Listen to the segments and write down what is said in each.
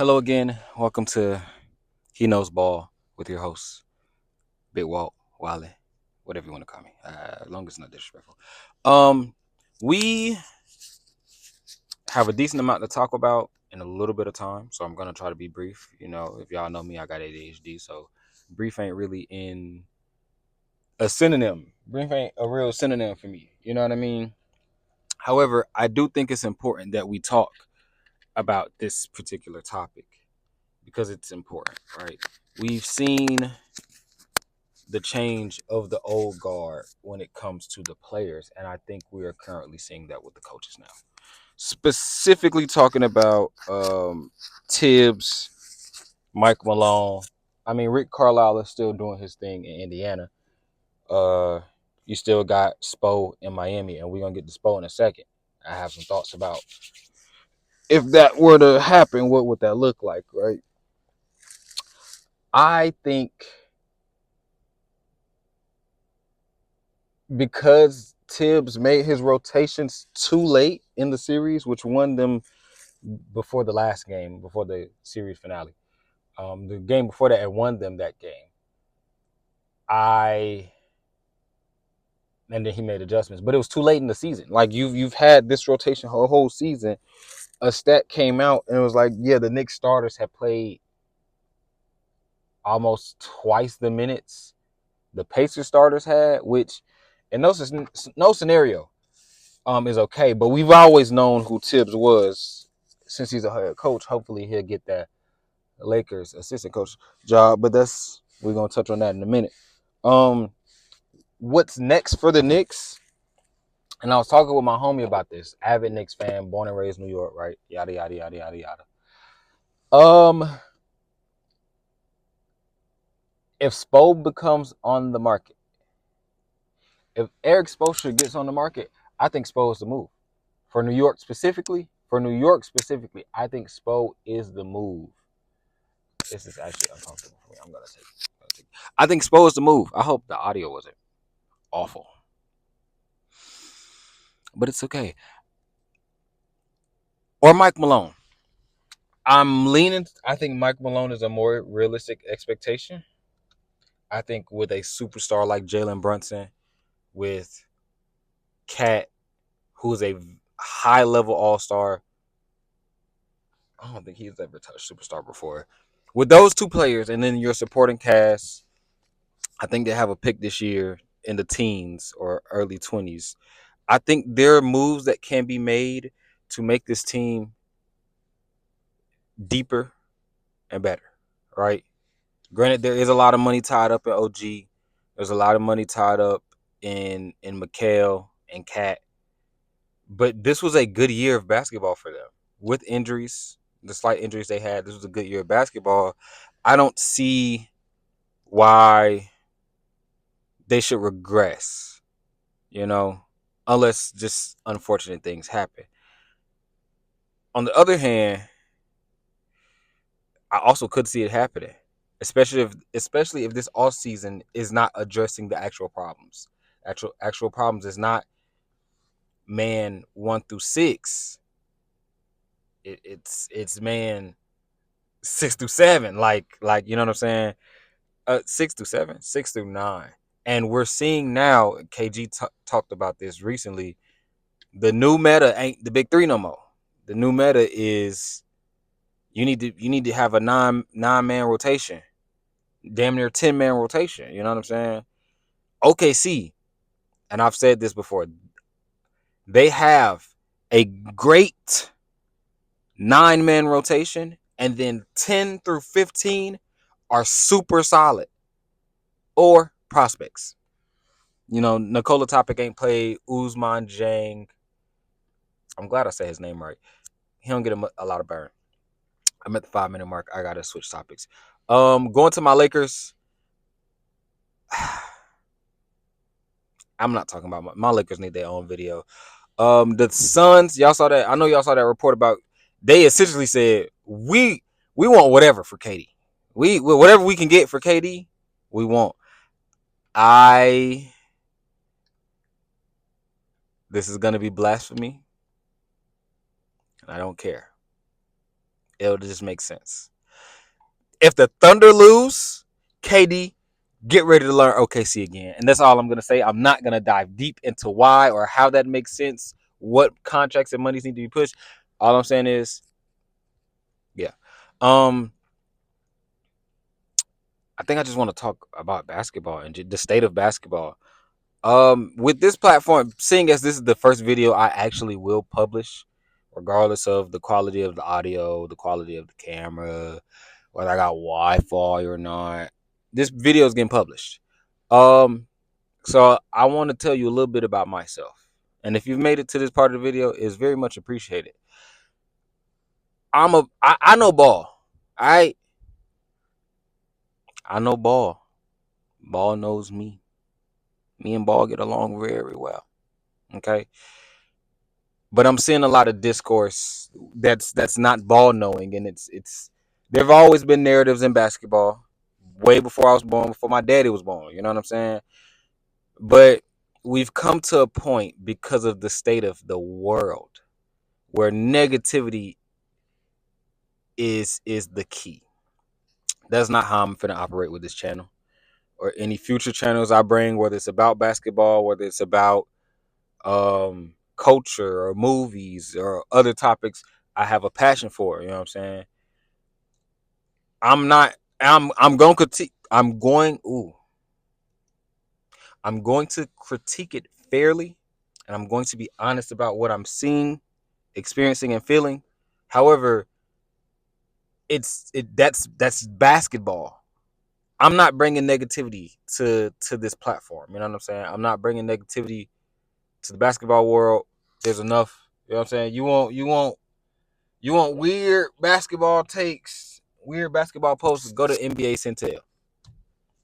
Hello again. Welcome to He Knows Ball with your host, Big Walt, Wally, whatever you want to call me, as long as it's not disrespectful. We have a decent amount to talk about in a little bit of time, so I'm gonna try to be brief. If y'all know me, I got ADHD, so brief ain't really in a synonym. Brief ain't a real synonym for me. You know what I mean? However, I do think it's important that we talk about this particular topic because it's important, right? We've seen the change of the old guard when it comes to the players, and I think we are currently seeing that with the coaches now. Specifically talking about Tibbs, Mike Malone. I mean, Rick Carlisle is still doing his thing in Indiana. Uh, you still got Spo in Miami, and we're gonna get to Spo in a second. I have some thoughts about if that were to happen, what would that look like, right? I think because Tibbs made his rotations too late in the series, which won them before the last game, before the series finale. The game before that, it won them that game. I and then he made adjustments, but it was too late in the season. Like you've had this rotation whole season. A stat came out and it was like, yeah, the Knicks starters have played almost twice the minutes the Pacers starters had, which in no scenario is okay. But we've always known who Tibbs was since he's a head coach. Hopefully he'll get that Lakers assistant coach job, but we're gonna touch on that in a minute. Um, what's next for the Knicks? And I was talking with my homie about this, avid Knicks fan, born and raised New York, right? Yada yada yada yada yada. If Spo becomes on the market, if Eric Spoelstra gets on the market, I think Spo is the move. For New York specifically, I think Spo is the move. This is actually uncomfortable for me. I'm gonna take it. I think Spo is the move. I hope the audio wasn't awful, but it's okay. Or Mike Malone. I'm leaning. I think Mike Malone is a more realistic expectation. I think with a superstar like Jalen Brunson, with Cat, who's a high level all star. I don't think he's ever touched superstar before. With those two players, and then your supporting cast, I think they have a pick this year in the teens or early 20s. I think there are moves that can be made to make this team deeper and better, right? Granted, there is a lot of money tied up in OG. There's a lot of money tied up in Mikal and Cat. But this was a good year of basketball for them. With injuries, the slight injuries they had, this was a good year of basketball. I don't see why they should regress, you know, unless just unfortunate things happen. On the other hand, I also could see it happening, especially if this off season is not addressing the actual problems. Actual problems is not man 1 through 6. It's man 6 through 7. Like you know what I'm saying? 6 through 7, 6 through 9, and we're seeing now. KG talked about this recently. The new meta ain't the big three no more. The new meta is you need to have a nine man rotation, damn near 10-man rotation. You know what I'm saying? OKC, and I've said this before, they have a great 9-man rotation, and then 10 through 15 are super solid or prospects. Nikola Topic ain't played. Usman Jang. I'm glad I said his name right. He don't get a lot of burn. I'm at the 5-minute mark. I gotta switch topics. Going to my Lakers. I'm not talking about my Lakers. Need their own video. The Suns. Y'all saw that. I know y'all saw that report about. They essentially said we want whatever for KD. We whatever we can get for KD, we want. I This is gonna be blasphemy. I don't care. It'll just make sense. If the Thunder lose, KD, get ready to learn OKC again. And that's all I'm gonna say. I'm not gonna dive deep into why or how that makes sense, what contracts and monies need to be pushed. All I'm saying is, yeah. I think I just want to talk about basketball and the state of basketball. With this platform, seeing as this is the first video I actually will publish, regardless of the quality of the audio, the quality of the camera, whether I got Wi-Fi or not, this video is getting published. So I want to tell you a little bit about myself, and if you've made it to this part of the video, it's very much appreciated. I know ball. I know ball. Ball knows me. Me and ball get along very well. Okay. But I'm seeing a lot of discourse that's not ball knowing, and it's there've always been narratives in basketball, way before I was born, before my daddy was born. You know what I'm saying? But we've come to a point because of the state of the world where negativity is the key. That's not how I'm finna operate with this channel or any future channels I bring, whether it's about basketball, whether it's about culture or movies or other topics I have a passion for. You know what I'm saying? I'm not. I'm going to critique. I'm going to critique it fairly, and I'm going to be honest about what I'm seeing, experiencing, and feeling. However, that's basketball. I'm not bringing negativity to this platform. You know what I'm saying? I'm not bringing negativity to the basketball world. There's enough. You know what I'm saying? You want weird basketball takes, weird basketball posts. Go to NBA Centel.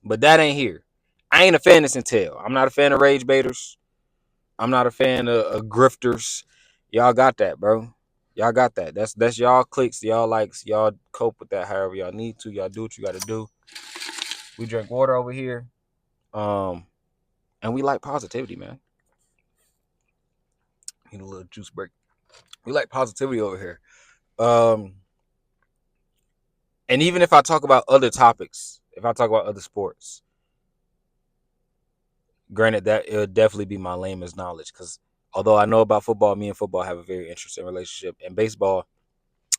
But that ain't here. I ain't a fan of Centel. I'm not a fan of rage baiters. I'm not a fan of grifters. Y'all got that, bro. Y'all got that. That's y'all clicks, y'all likes, y'all cope with that however y'all need to. Y'all do what you gotta do. We drink water over here. And we like positivity, man. Need a little juice break. We like positivity over here. Um, and even if I talk about other topics, if I talk about other sports, granted that it'll definitely be my lamest knowledge because although I know about football, me and football have a very interesting relationship. And baseball,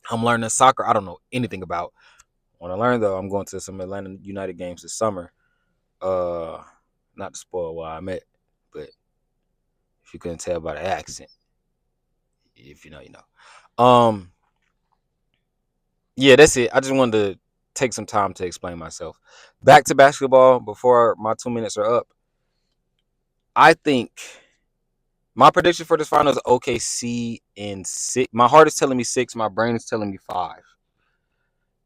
I'm learning soccer. I don't know anything about. When I learn though, I'm going to some Atlanta United games this summer. Uh, not to spoil where I'm at, but if you couldn't tell by the accent, if you know, you know. Yeah, that's it. I just wanted to take some time to explain myself. Back to basketball before my 2 minutes are up. I think my prediction for this final is OKC in six. My heart is telling me six. My brain is telling me five.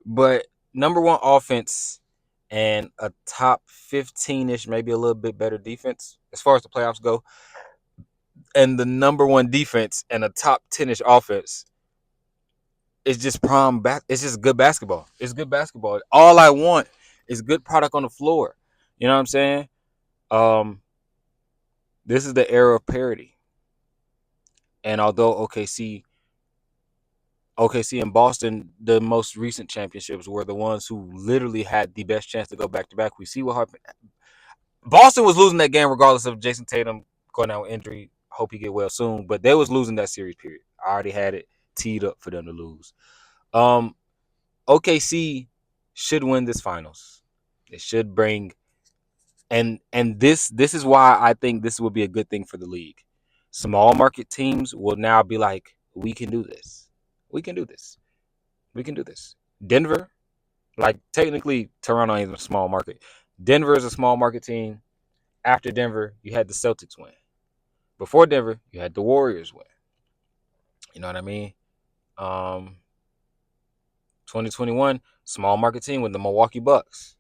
But number one offense and a top 15-ish, maybe a little bit better defense as far as the playoffs go. And the number one defense and a top 10-ish offense is just prime back. It's just good basketball. It's good basketball. All I want is good product on the floor. You know what I'm saying? Um, this is the era of parity. And although OKC and Boston, the most recent championships were the ones who literally had the best chance to go back to back. We see what happened. Boston was losing that game regardless of Jason Tatum going out with injury. Hope he get well soon. But they was losing that series. Period. I already had it teed up for them to lose. Um, OKC should win this finals. It should bring and this is why I think this would be a good thing for the league. Small market teams will now be like, we can do this. We can do this. We can do this. Denver, like technically Toronto is a small market. Denver is a small market team. After Denver, you had the Celtics win. Before Denver, you had the Warriors win. You know what I mean? Um, 2021, small market team with the Milwaukee Bucks.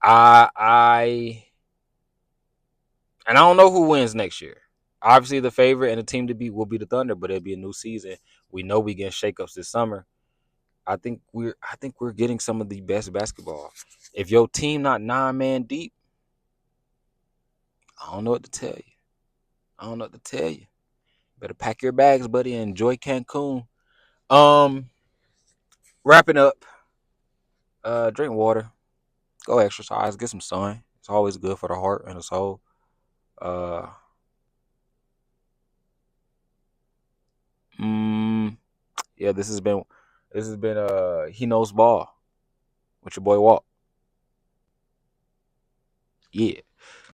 I and I don't know who wins next year. Obviously, the favorite and the team to beat will be the Thunder, but it'll be a new season. We know we getting shakeups this summer. I think we're getting some of the best basketball. If your team not 9 man deep, I don't know what to tell you. I don't know what to tell you. Better pack your bags, buddy, and enjoy Cancun. Um, Wrapping up. Drink water. Go exercise. Get some sun. It's always good for the heart and the soul. Uh, mm, yeah. This has been He Knows Ball with your boy Walt. Yeah.